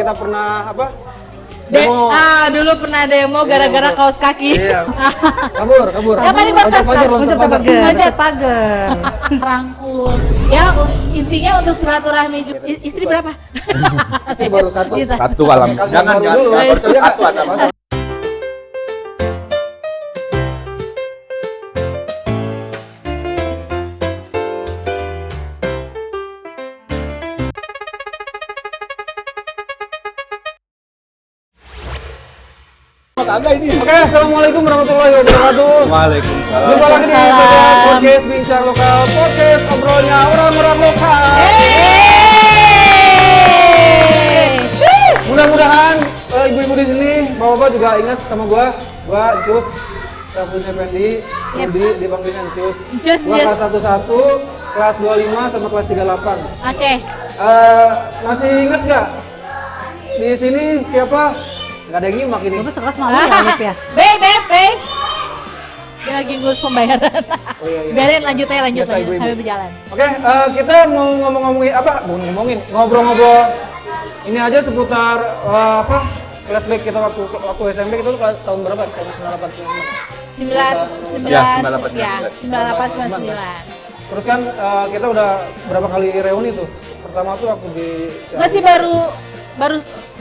Kita pernah apa? Demo. Dulu pernah demo gara-gara kaos kaki. Iya. Kabur. Ya kan di batas Loncat pagar. Rangkul. Ya intinya untuk silaturahmi juga. Istri berapa? Istri baru satu. Satu alam. Jangan baru satu ada mas. Oke, assalamualaikum warahmatullahi wabarakatuh. Waalaikumsalam. Jumpa lagi di podcast Bincang Lokal, podcast obrolnya orang-orang lokal. Mudah-mudahan ibu-ibu di sini, bapak-bapak juga ingat sama gua Cus, Syafrin Effendi, dipanggilnya Cus. Gua kelas 11, kelas 25 sama kelas 38. Oke. Masih ingat nggak? Di sini siapa? Nggak ada yang nyimak ini. Bapak sekelas malu ya? Be. Dia lagi ngurus pembayaran. Oh iya. Biarin lanjut Biasa ibu-ibu. sambil berjalan. Oke, kita mau ngomongin apa? Ngobrol-ngobrol ini aja seputar flashback kita waktu SMP itu tahun berapa? Tahun 98. 9899. Terus kan kita udah berapa kali reuni tuh? Pertama tuh waktu di Gue sih baru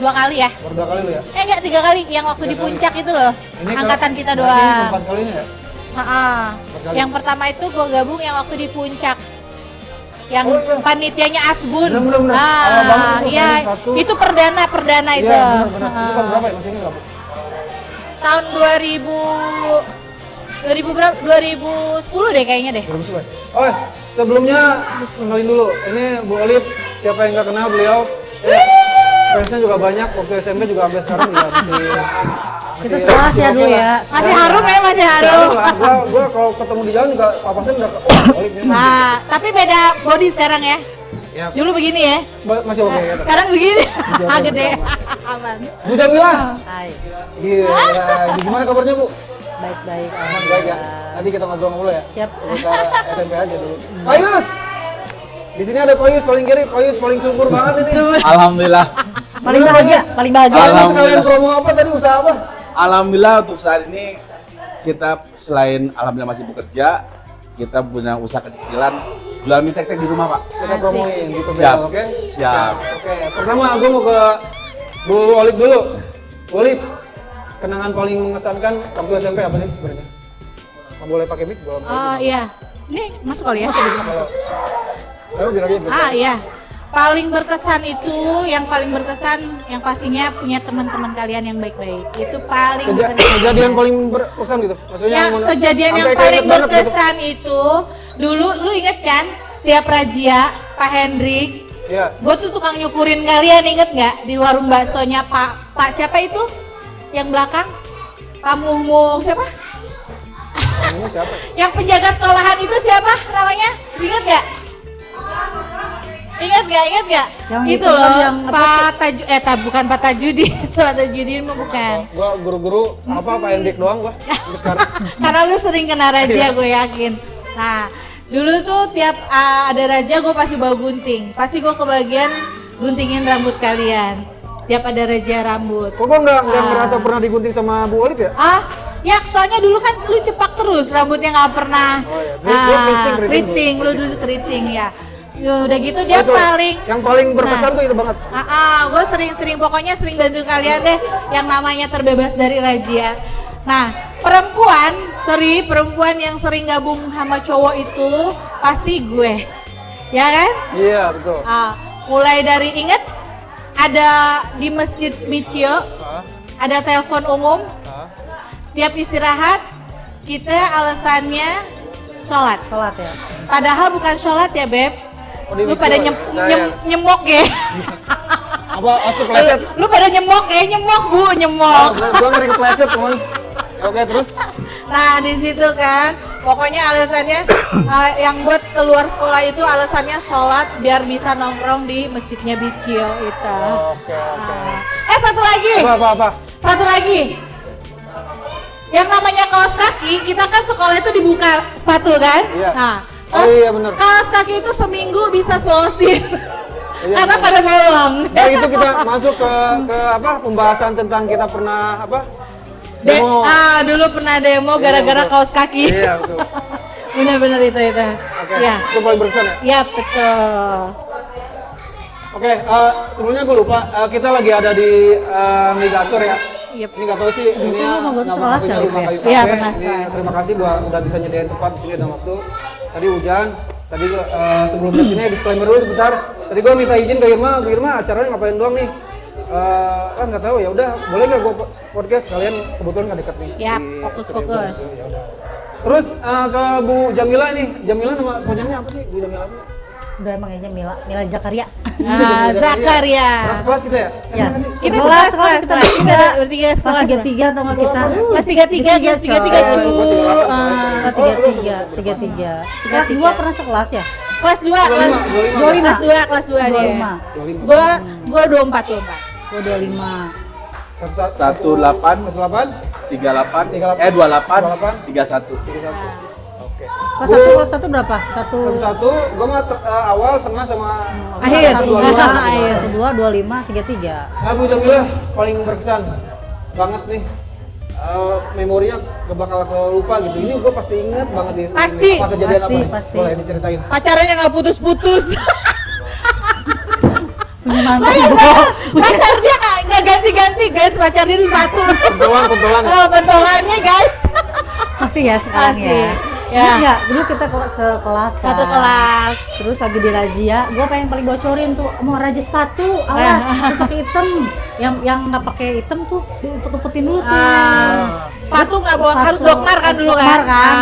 2 kali ya. Baru 2 kali lu ya? Enggak, 3 kali. Yang waktu di puncak itu loh. Ini angkatan kita berarti doang. 4 kalinya ya? Kali. Yang pertama itu gue gabung yang waktu di puncak. Yang Oh, iya. panitianya Asbun. Bener. Awal banget tuh, Iya. tahun satu. Itu perdana itu. Iya, bener. Itu tahun berapa ya? Masih ingat berapa? Tahun 2000 berapa? 2010 deh kayaknya deh. 2011. Oh, sebelumnya kenalin dulu. Ini Bu Olip, siapa yang nggak kenal beliau? Fansnya juga banyak, waktu SMP juga sampai sekarang juga Kita sekelas ya dulu ya. Masih harum ya, masih harum. Gua kalau ketemu di jalan juga papasan udah Olip ini. Tapi beda body sekarang ya. Ya, Dulu begini ya. masih oke ya. Sekarang begini. oke, Gede. masih Aman. Bu Jamila. Hai. Gila, gimana kabarnya Bu? Baik-baik. Aman baik ya. Nanti kita ngobrol ya. Siap. Seputar SMP aja dulu. Payus. Di sini ada Payus paling kiri, Payus paling subur banget ini. Alhamdulillah. Paling bahagia. Alhamdulillah. Sekalian promo apa tadi, usaha apa? Alhamdulillah untuk saat ini kita selain alhamdulillah masih bekerja, kita punya usaha kecil-kecilan jual mie tek-tek di rumah Pak. Kita promoin gitu Siap. oke? Siap. Oke, pertama gue mau ke Bu Olip dulu. Bu Olip, kenangan paling mengesankan waktu SMP apa sih sebenarnya? Nggak boleh pakai mic, boleh. Iya. Ini masuk kali ya? Ayo biar aja. Iya. Paling berkesan itu, yang paling berkesan yang pastinya punya teman-teman kalian yang baik-baik. Itu paling berkesan. Kejadian paling berkesan gitu. Maksudnya Yang kejadian yang sampai paling keinget banget gitu. berkesan itu dulu lu inget kan setiap razia Pak Hendrik, Iya. gue tuh tukang nyukurin kalian, inget nggak di warung baksonya Pak siapa itu yang belakang, Pak Mumu siapa? Ini siapa? Yang penjaga sekolahan itu siapa namanya? Inget nggak? Ingat gak? Yang itu itu loh, kan yang Pak bukan Pak Tajudin, Pak Tajudin mah bukan. Gua guru-guru apa Pak Hendrik doang gua. Terus sekarang Karena lu sering kena razia, gue yakin. Nah, dulu tuh tiap ada razia gue pasti bawa gunting. Pasti gue kebagian guntingin rambut kalian. Tiap ada razia rambut. kok gua nggak ngerasa pernah digunting sama Bu Olip ya? Ya soalnya dulu kan lu cepak terus, rambutnya nggak pernah. Oh iya, dulu keriting, lu dulu keriting ya. Udah gitu dia Betul. paling. Yang paling berkesan tuh itu banget. Gue pokoknya sering bantu kalian deh yang namanya terbebas dari razia. Nah, perempuan yang sering gabung sama cowok itu pasti gue. Ya kan? Iya, betul. Mulai dari inget ada di Masjid Micio, ada telepon umum. Tiap istirahat kita alasannya sholat. Sholat ya. Padahal bukan sholat ya Beb. Lu pada nyemok ya. Apa kepleset? Lu pada nyemok Bu, nyemok. Gua ngeri kepleset teman. Oke, terus? Nah, di situ kan pokoknya alasannya yang buat keluar sekolah itu alasannya sholat biar bisa nongkrong di masjidnya Bicio itu. Oke. Satu lagi. Apa? Satu lagi. Yang namanya kaos kaki, kita kan sekolah itu dibuka sepatu kan? Iya. Nah, Oh iya benar. kaos kaki itu seminggu bisa selosin. Karena pada bolong. Nah itu kita masuk ke apa pembahasan tentang kita pernah apa demo. Dulu pernah demo gara-gara betul. kaos kaki. Iya betul. Benar-benar itu. Oke, Ya. itu paling berkesan ya. Ya betul. Oke, sebelumnya gue lupa kita lagi ada di Migator ya. Yep. Ini nggak tahu sih ini mau gue sekelas ya, Lip, ya? Iya, pernah Ini sekelas. terima kasih udah bisa nyediain tempat di sini dan waktu. Tadi hujan. Tadi sebelum ini disclaimer dulu sebentar. Tadi gue minta izin ke Irma, Bu Irma acaranya ngapain doang nih? Nggak tahu ya udah boleh nggak gue podcast kalian kebetulan nggak dekat nih. Ya, di fokus-fokus. studio. Ya udah. Terus ke Bu Jamila ini, Jamila nama panjangnya apa sih Bu Jamila? Udah emang aja Mila Zakaria. Zakaria. Kelas kita ya? Ya. Emang nggak sih? Kita Kelas, sekelas, kita kita bertiga Kelas sekelas. 33 atau nggak kita? Kelas 33, Tiga, cu. Kelas 33. Kelas 2 pernah sekelas ya? Kelas 2, kelas 25. kelas 2 dia. 25. Gua 24. Gua 25. 18 18 38 28, 28 31. Oke. Kelas 1 berapa? Satu, gue mah awal, tengah sama Akhir. satu, dua, lima. Akhir. 1 2 25 33. Nah, Bu Jamila paling berkesan banget nih. Memorinya gak bakal lupa gitu. Ini gue pasti inget banget ini. Pasti. Apa kejadian apa nih? Pasti. Boleh diceritain. Pacarannya nggak putus-putus. Punya mantan Pacar dia nggak ganti-ganti guys. Pacar dia tuh satu. Pentolan. Bentolannya guys. masih ya sekarang Masih. ya. Ya. Ingat nggak? Dulu kita sekelas kan. Satu kelas. Terus lagi di razia, gue pengen paling bocorin tuh mau razia sepatu, awas tuh pakai item, yang nggak pakai item tuh diumpet-umpetin dulu tuh. Sepatu nggak bawa, harus Sepatu, dokmar kan dulu dokmar kan.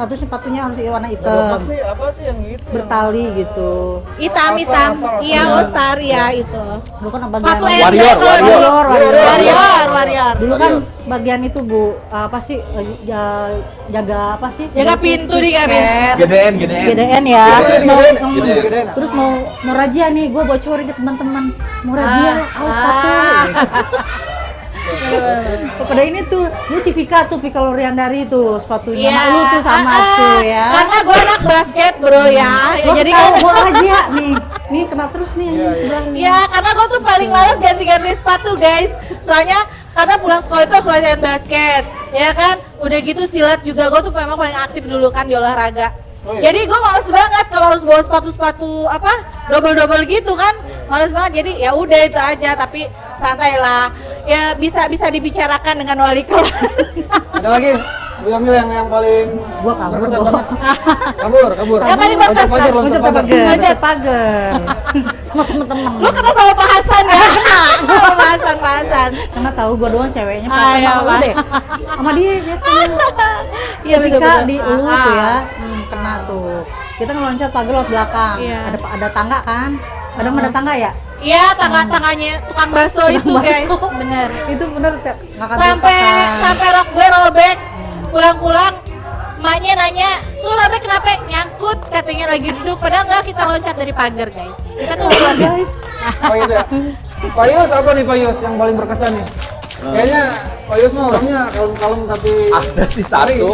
Terus sepatunya harus warna Dokter hitam, sih apa sih yang gitu? bertali gitu. Hitam. All-Star. Iya, All-Star ya itu. Dulu kan Sepatu bagian Warrior, Warrior. dulu kan bagian itu Bu, apa sih jaga apa sih? Jaga pintu di kabinet. GDN ya. GDN, Mau- GDN. mau- GDN. Terus mau razia nih, gue bocorin ke teman-teman. Mau razia, awas sepatu. Pada ini tuh, lu si Vika Loriandari tuh sepatunya. Iya. Sama lu tuh sama tuh ya. Karena gue anak basket bro ya. Gua Jadi tahu kan gua razia nih. Nih kena terus nih yang di sebelah nih. ya karena gue tuh paling males ganti-ganti sepatu guys. Soalnya karena pulang sekolah itu harus latihan basket, ya kan. Udah gitu silat juga gue tuh memang paling aktif dulu kan di olahraga. Oh, iya. Jadi gue males banget kalau harus bawa sepatu-sepatu apa double gitu kan, males banget. Jadi ya udah itu aja, tapi santai lah. Ya bisa dibicarakan dengan wali kelas. Ada lagi Bu Jamila yang paling Gua kabur, berkesan gua. banget. Kabur. Yang paling berkesan. Loncat Loncat. pagar. Sama temen-temen. Lu kena sama Pak Hasan ya? Kena sama Pak Hasan. Karena tahu gua doang ceweknya Ah, pakai iya, sama lu Pak. deh. Sama dia biasanya. Iya Ketika di betul. lu tuh ya, kena tuh. Kita ngeloncat pagar lewat belakang. Iya. Ada tangga kan? Kadang ada tangga ya? Iya, tangga-tangganya tukang bakso itu guys. Bener. Itu bener ngakak Sampai rok gue robek. Pulang-pulang emaknya nanya, "Tuh robek kenapa?" Nyangkut katanya lagi duduk, padahal enggak, kita loncat dari pagar, guys. Kita tuh luar biasa. guys. Oh gitu ya. Pak Yus apa nih Pak Yus yang paling berkesan nih? Kayaknya Pak Yus mah orangnya kalem-kalem tapi Ada sih satu.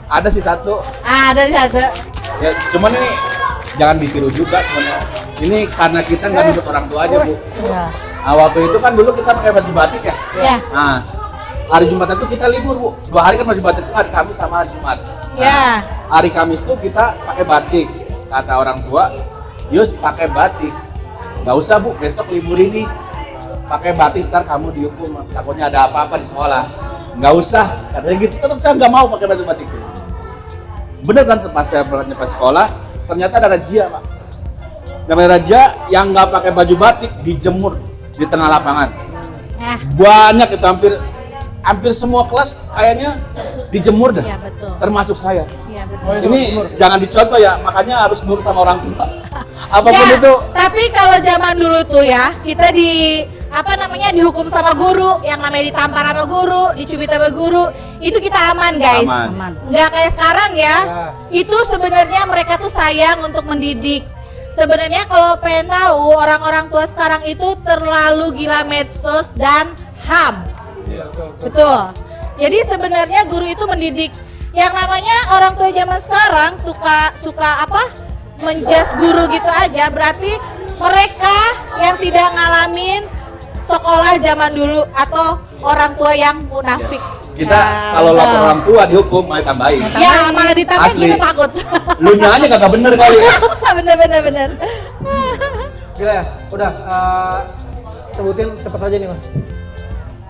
Ada sih satu. Ada satu. Ya, cuman ini jangan ditiru juga sebenarnya. Ini karena kita nggak nurut orang tua aja, Bu. Iya. Nah, waktu itu kan dulu kita pakai baju batik ya. Ya. Nah, hari Jumat itu kita libur, Bu. 2 hari kan baju batik itu hari Kamis sama hari Jumat. Ya. Hari Kamis tuh kita pakai batik. Kata orang tua, Yus pakai batik. Nggak usah, Bu, besok libur ini. Pakai batik, ntar kamu dihukum. Takutnya ada apa-apa di sekolah. Nggak usah, katanya gitu. Tetap saya nggak mau pakai baju batik itu. Bener kan, pas saya berangkat ke sekolah, ternyata ada razia, Pak. Namanya razia yang nggak pakai baju batik dijemur di tengah lapangan. Nah, Banyak itu, hampir semua kelas kayaknya dijemur dah. iya betul. Termasuk saya. Iya betul. Oh, Ini jangan dicontoh ya, makanya harus nurut sama orang tua. Apapun Ya, itu. tapi kalau zaman dulu tuh ya, kita dihukum sama guru, yang namanya ditampar sama guru, dicubit sama guru, itu kita aman guys. Aman. Nggak kayak sekarang ya. Ya. Itu sebenarnya mereka tuh sayang untuk mendidik. Sebenarnya kalau pengen tahu, orang-orang tua sekarang itu terlalu gila medsos dan HAM. Betul. Jadi sebenarnya guru itu mendidik. Yang namanya orang tua zaman sekarang suka apa? Menjudge guru gitu aja, berarti mereka yang tidak ngalamin sekolah zaman dulu atau orang tua yang munafik. Kita kalau lapor orang tua dihukum malah tambahin. Ya, malah ditambahin Asli. kita takut. Lu nya aja kagak bener kali. Bener. Gila ya, udah sebutin cepet aja nih, Mas.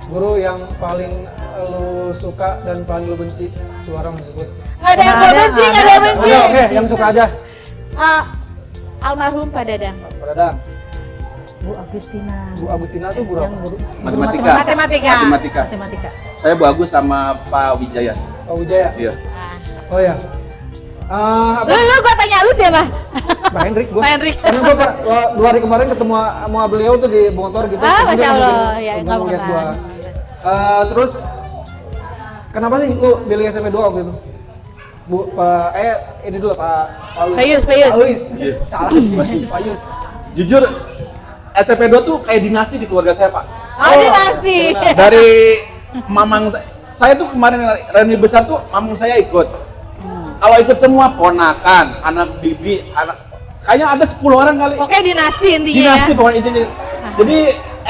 Guru yang paling lu suka dan paling lu benci, 2 orang sebut. Ada yang gue benci, ada yang benci. Oke, yang suka aja. Almarhum Pak Dadang. Pak Dadang. Bu Agustina. Bu Agustina tuh guru Yang apa? guru Matematika. Matematika. matematika. Saya Bu Agus sama Pak Wijaya. Pak Wijaya. Iya. Oh ya. Apa? Lu gua tanya lu siapa? Pak Hendrik gua. Pak Hendrik. Karena gua 2 hari kemarin ketemu sama beliau tuh di motor gitu. Masya Allah. Ya, nggak nggak lihat pernah. gua. Terus kenapa sih lu pilih SMP 2 waktu itu? Bu, ini dulu Pak Payus. Iya. Salah, Pak Yus. Jujur SMP 2 tuh kayak dinasti di keluarga saya, Pak. Oh, dinasti. Dari mamang saya tuh kemarin reuni besar tuh mamang saya ikut. Kalau ikut semua ponakan, anak bibi, kayaknya ada 10 orang kali. Oke, dinasti intinya Dinasti ya. pokoknya intinya. Jadi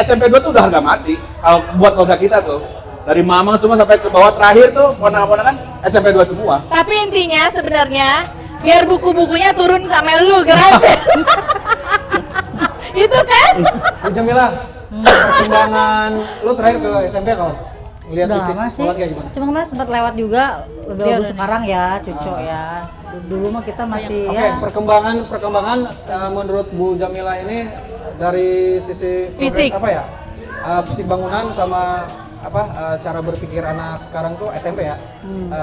SMP 2 tuh udah harga mati kalau buat keluarga kita tuh. Dari mamang semua sampai ke bawah terakhir tuh ponakan-ponakan SMP 2 semua. Tapi intinya sebenarnya biar buku-bukunya turun ke lu gratis. Itu kan? Bu Jamila, perkembangan lu terakhir ke SMP kawan? Lihat Udah fisik lama sih. sekolah kayak gimana? Cuma kemarin sempat lewat juga. Udah Iya, bagus udah. sekarang ya, cucu ya. Dulu mah kita masih Oke, ya. perkembangan menurut Bu Jamila ini dari sisi progres Fisik. apa ya? Fisik bangunan sama cara berpikir anak sekarang tuh SMP ya?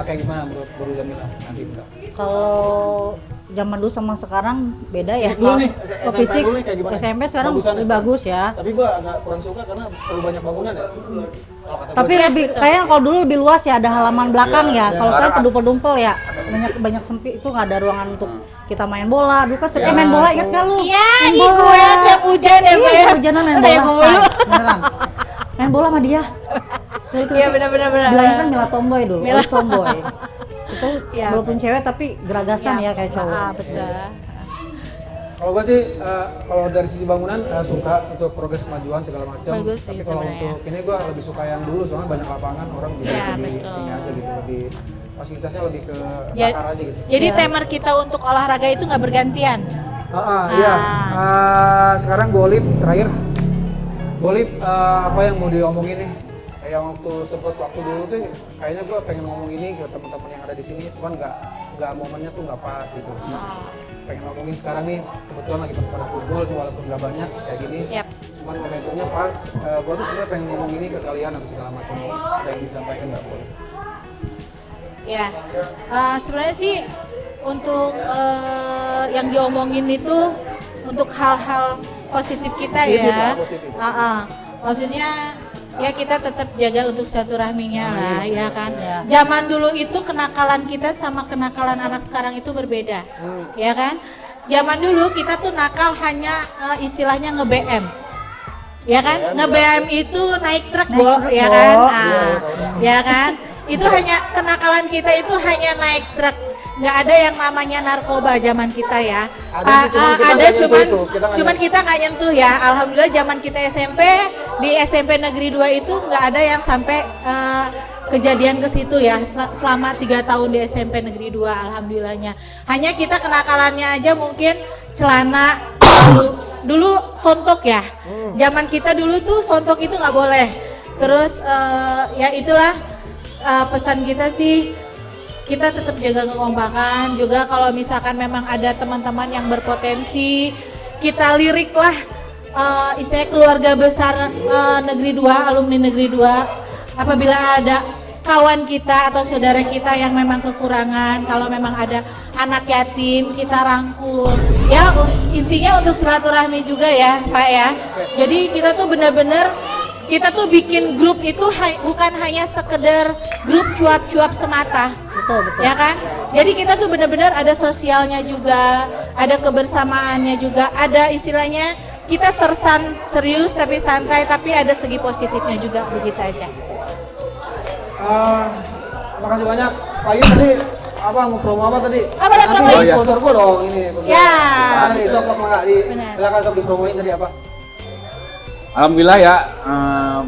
Kayak gimana menurut Bu Jamila nanti Bunda? Kalau zaman dulu sama sekarang beda ya. Fisik dulu nih, Kalau SMP fisik dulu nih kayak gimana? SMP sekarang Bagusan lebih ya? bagus ya. Tapi gua agak kurang suka karena terlalu banyak bangunan ya. Kalau kata Tapi gua, lebih kayaknya kalau dulu lebih luas ya, ada halaman belakang ya. Kalau sekarang Sekarang- pedumpel-dumpel ya. Banyak sempit itu nggak ada ruangan untuk kita main bola. Dulu kan sering main bola, ingat gak lu? Iya, Main ini gue tiap hujan ya, Pak. Iya, hujanan main Ada bola. yang ngomong lu. Say. Beneran. Main bola sama dia. Iya, benar. Bilangnya kan Mila tomboy dulu, Mila. tomboy. Itu Iya. walaupun cewek tapi geragasan ya kayak cowok. Betul. kalau gua sih kalau dari sisi bangunan suka untuk progres kemajuan segala macam. Bagus sih Tapi kalau sebenarnya. untuk ini gua lebih suka yang dulu soalnya banyak lapangan orang juga Iya, lebih betul. ini aja gitu lebih fasilitasnya lebih ke Ja- akar aja gitu. Jadi temer kita untuk olahraga itu nggak bergantian. Iya. Sekarang Golip terakhir. Golip apa yang mau diomongin nih? Yang waktu sempet waktu dulu tuh kayaknya gua pengen ngomong ini ke teman-teman yang ada di sini, cuman nggak momennya tuh nggak pas gitu. Pengen ngomongin sekarang nih, kebetulan lagi pas pada kumpul nih walaupun nggak banyak kayak gini. Yap. Cuman momentumnya pas. Gua tuh sebenarnya pengen ngomong ini ke kalian atau segala macam. Ada yang disampaikan nggak boleh? Ya, sebenarnya sih untuk yang diomongin itu untuk hal-hal positif kita Positif ya. lah, positif. Maksudnya ya kita tetap jaga untuk silaturahminya lah, ya kan. Ya. Zaman dulu itu kenakalan kita sama kenakalan anak sekarang itu berbeda, ya kan. Zaman dulu kita tuh nakal hanya istilahnya nge-BM. Ya kan, nge-BM itu naik truk, Naik Bo, truk, ya Bo. kan? Iya, Ya kan? Itu hanya kenakalan kita itu hanya naik truk. Nggak ada yang namanya narkoba zaman kita ya. Ada sih, cuman kita nggak nyentuh itu. Kita nggak Cuman kita nggak nyentuh ya. Alhamdulillah zaman kita SMP di SMP Negeri 2 itu nggak ada yang sampai kejadian ke situ ya. Selama 3 tahun di SMP Negeri 2 alhamdulillahnya. Hanya kita kenakalannya aja mungkin celana dulu sontok ya. Zaman kita dulu tuh sontok itu nggak boleh. Terus ya itulah pesan kita sih, kita tetap jaga kekompakan juga. Kalau misalkan memang ada teman-teman yang berpotensi, kita lirik lah istilahnya keluarga besar Negeri 2, alumni Negeri 2. Apabila ada kawan kita atau saudara kita yang memang kekurangan, kalau memang ada anak yatim, kita rangkul. Ya intinya untuk silaturahmi juga ya Pak ya. Jadi kita tuh benar-benar kita tuh bikin grup itu bukan hanya sekedar grup cuap-cuap semata. Betul. Ya kan? Jadi kita tuh benar-benar ada sosialnya juga, ada kebersamaannya juga, ada istilahnya kita sersan serius tapi santai, tapi ada segi positifnya juga, begitu aja. Makasih banyak Pak Yus tadi mau promo apa tadi? Apa ada promo? Nanti sponsor gua dong ini. Ya. Nih, sok Mangga Benar. silakan sok dipromoin tadi apa? Alhamdulillah ya,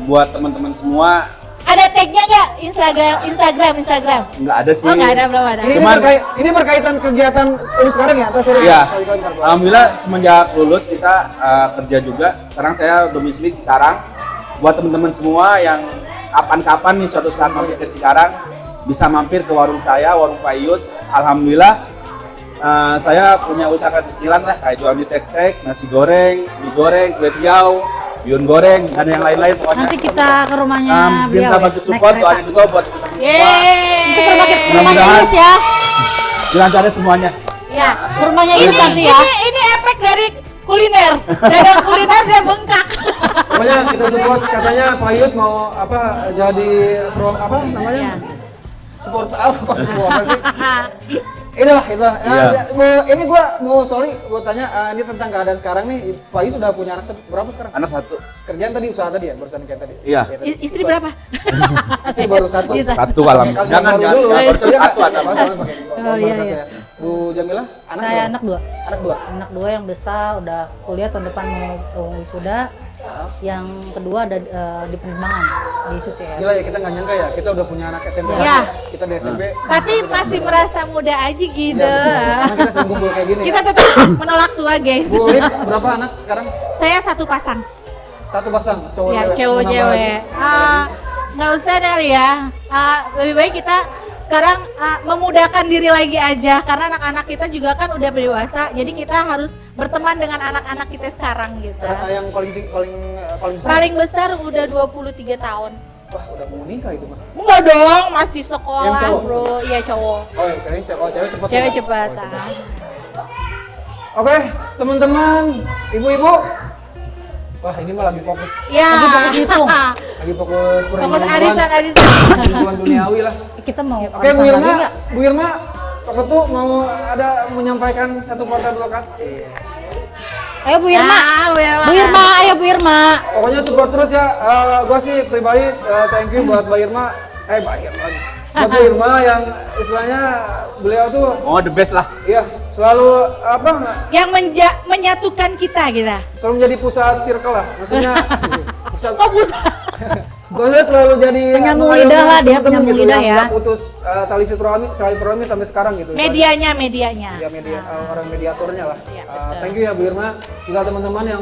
buat teman-teman semua Ada tagnya nggak Instagram? nggak ada sih. Oh nggak ada, belum ada. Ini berkaitan kegiatan lu sekarang ya atau serius? Iya. Alhamdulillah semenjak lulus kita kerja juga. Sekarang saya domisili Cikarang. Buat teman-teman semua yang kapan-kapan nih suatu saat mampir ke Cikarang, bisa mampir ke warung saya, warung Pak Ius. Alhamdulillah saya punya usaha kecilan lah, kayak jual mie tek-tek, nasi goreng, mie goreng, kue tiaw, bihun goreng, dan yang lain-lain pokoknya. Nanti kita ke rumahnya beliau. Minta bantu support, doain juga buat teman-teman semua. Nanti ke rumahnya Mudah-mudahan Ius ya. dilancarin semuanya. Ya. Ke rumahnya Ius nanti ya. Ini efek dari kuliner. Dagang kuliner dia bengkak. Pokoknya kita support, katanya Pak Yus mau jadi apa namanya? Iya. Support kok support apa sih? Itulah. Iya. Ini gua mau tanya ini tentang keadaan sekarang nih. Pak Yus sudah punya anak berapa sekarang? Anak satu. Kerjaan tadi usaha tadi ya, barusan kayak tadi. Iya. Kayak tadi. Istri berapa? Istri baru satu. Satu alhamdulillah. Jangan dulu. baru satu ada anak. Oh, iya, iya. Bu Jamila, Saya anak dua. Anak dua. Anak dua yang besar udah kuliah tahun depan mau wisuda. Yang kedua ada di penerbangan di SUSR. Gila ya, kita nggak nyangka ya, kita udah punya anak SMP. Ya. Kita di SMP. Tapi masih merasa muda aja gitu. Karena kita sering kumpul kayak gini. Kita Ya. tetap menolak tua, guys. Bu Lip, berapa anak sekarang? Saya satu pasang. Satu pasang, cowok Ya, cewek. cewek-cewek. Nggak usah kali ya. Lebih baik kita sekarang memudahkan diri lagi aja karena anak-anak kita juga kan udah dewasa. Jadi kita harus berteman dengan anak-anak kita sekarang gitu. Yang paling besar. Paling besar udah 23 tahun. Wah, udah mau nikah itu mah. Enggak dong, masih Yang sekolah, cowok? Bro. Iya, cowok. Oh, ya, kayaknya cewek cepat. Cewek ya? cepat. Oh, cepat. Oke, teman-teman, ibu-ibu. Wah, ini mah lagi fokus. Ya. Lagi fokus hitung. Lagi fokus Fokus perhitungan. arisan. Perhitungan duniawi lah. Kita mau Oke, Bu arisan lagi Irma, nggak? Bu Irma, Pak Ketu mau menyampaikan satu patah dua kata. Ayo Bu Irma. Bu Irma. Bu Irma, ayo Bu Irma. Pokoknya support terus ya. Gua sih pribadi thank you buat Mbak Irma. Mbak Irma. Buat Bu Irma yang istilahnya beliau tuh Oh, the best lah. iya selalu Yang menyatukan kita. selalu menjadi pusat circle lah. Maksudnya pusat. Oh, pusat. Gue selalu jadi Penyambung mengayomi lidah lah dia, teman-teman penyambung lidah yang ya. nggak putus tali silaturahmi sampai sekarang gitu. Medianya. Ya orang mediatornya lah. Iya, betul. Thank you ya Bu Irma. Juga teman-teman yang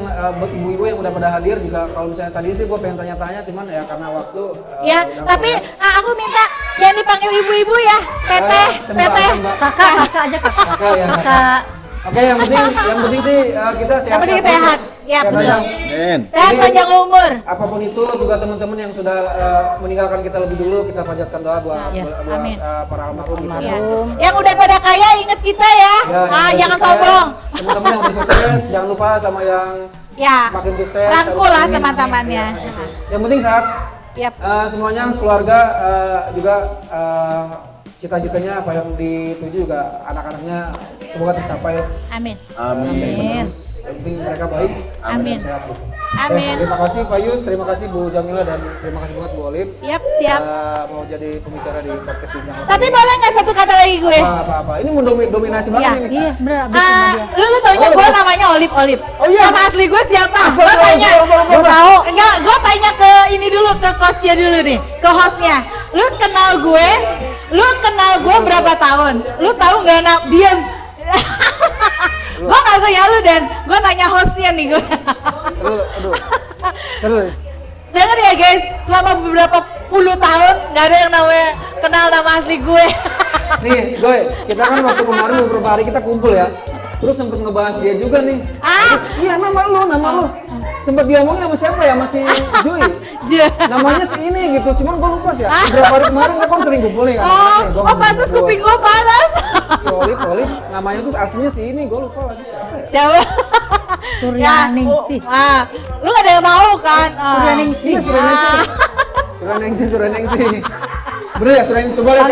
ibu-ibu yang udah pada hadir juga kalau misalnya tadi sih gue pengen tanya-tanya cuman ya karena waktu. Ya, udah tapi lewat. aku minta yang dipanggil ibu-ibu ya. Teteh. Mbak. Kakak aja kakak. Kakak ya. Kakak. Oke, yang penting sih kita sehat. Yang penting sehat. Ya, betul. Men. Sehat panjang umur. Apapun itu juga teman-teman yang sudah meninggalkan kita lebih dulu kita panjatkan doa buat Ya, buat amin. para almarhum gitu. Ya. Yang udah pada kaya inget kita ya. Ya, yang Jangan sukses, sombong. Teman-teman yang udah sukses jangan lupa sama yang Ya. makin sukses. Rangkul harus lah ini. teman-temannya. Ya. Yang penting sehat. Yap. Semuanya keluarga juga cita-citanya apa yang dituju juga anak-anaknya semoga tercapai. Amin. Amin. Yang penting mereka baik. Amin. Dan sehat gitu. Amin. Terima kasih Pak Yus, terima kasih Bu Jamila dan terima kasih banget Bu Olip. Yap, siap. Mau jadi pembicara di podcast Bincang Hotel. Tapi boleh nggak satu kata lagi gue? apa? Ini mendominasi banget Ya. ini. Iya, bener abis sama dia. Lu taunya gue namanya Olip. Oh iya. Nama asli gue siapa? Gue Astagfirullah, tanya. astagfirullah. Gua tahu. Enggak, gue tanya ke ini dulu, ke coachnya dulu nih, ke hostnya. Lu kenal gue berapa tahun? Lu tahu nggak nak diam? Gue nggak tanya lu dan gue nanya hostnya nih gue. Terus. Dengar ya guys, selama beberapa puluh tahun nggak ada yang namanya kenal nama asli gue. Nih, Goy, kita kan waktu kemarin beberapa hari kita kumpul ya. Terus sempet ngebahas dia juga nih. Iya, nama lu. Sempet diomongin sama siapa ya? Masih Joy. Namanya si ini gitu, cuman gua lupa sih ya. Beberapa hari kemarin gua kan sering kumpul nih kan. Pantas kuping gue panas. Olip, namanya tuh aslinya si ini, gua lupa lagi siapa ya. Siapa? Suryaningsih. Lu gak ada yang tahu kan? Suryaningsih. Iya, Suryaningsih. Bener ya, Suryaningsih, coba lihat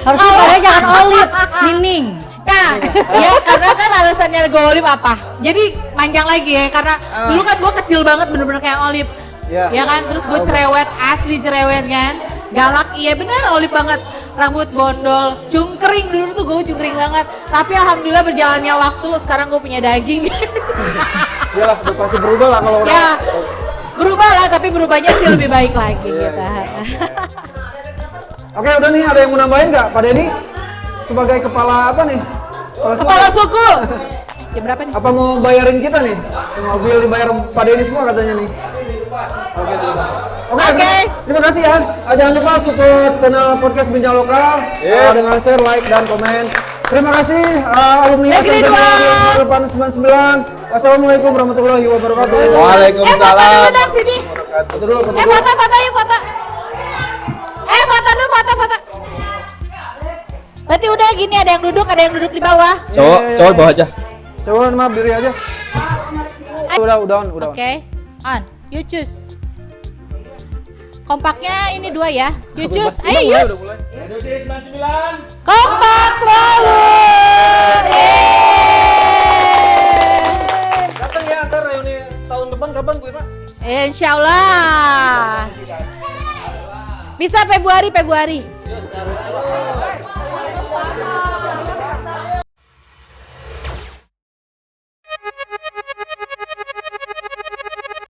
Harus supaya jangan Olip, Nining. Nah, ya karena kan alasannya gue Olip apa? Jadi panjang lagi ya, karena dulu kan gue kecil banget bener-bener kayak Olip. Iya. Ya kan, terus gue cerewet, asli cerewet kan. Galak, iya bener Olip banget. Rambut bondol, cungkring. kering, dulu tuh gue cungkring banget. Tapi alhamdulillah berjalannya waktu, sekarang gue punya daging. Iyalah, pasti berubah lah kalau orang. Ya, berubah lah, tapi berubahnya sih lebih baik lagi gitu. Oke, udah nih, ada yang mau nambahin nggak? Pak Denny sebagai kepala apa nih? Kepala suku. Jam berapa nih? Apa mau bayarin kita nih? Mobil dibayar Pak Denny semua katanya nih. Oke. Terima kasih ya. Jangan lupa support channel podcast Bincang Lokal dengan share, like, dan komen. Terima kasih alumni SMP 899. Wassalamualaikum warahmatullahi wabarakatuh. Waalaikumsalam. Foto sini. Foto dulu, foto dulu. Foto yuk, foto. Foto dulu, foto. Berarti udah gini, ada yang duduk di bawah. Cowok bawah aja. Coba maaf diri aja. Udah. Oke. On. You choose. Kompaknya ini 2 ya. You choose. Ayo, Yus. Kompak selalu. Datang ya, ntar reuni tahun depan kapan Bu Irma? Insyaallah. Bisa Februari.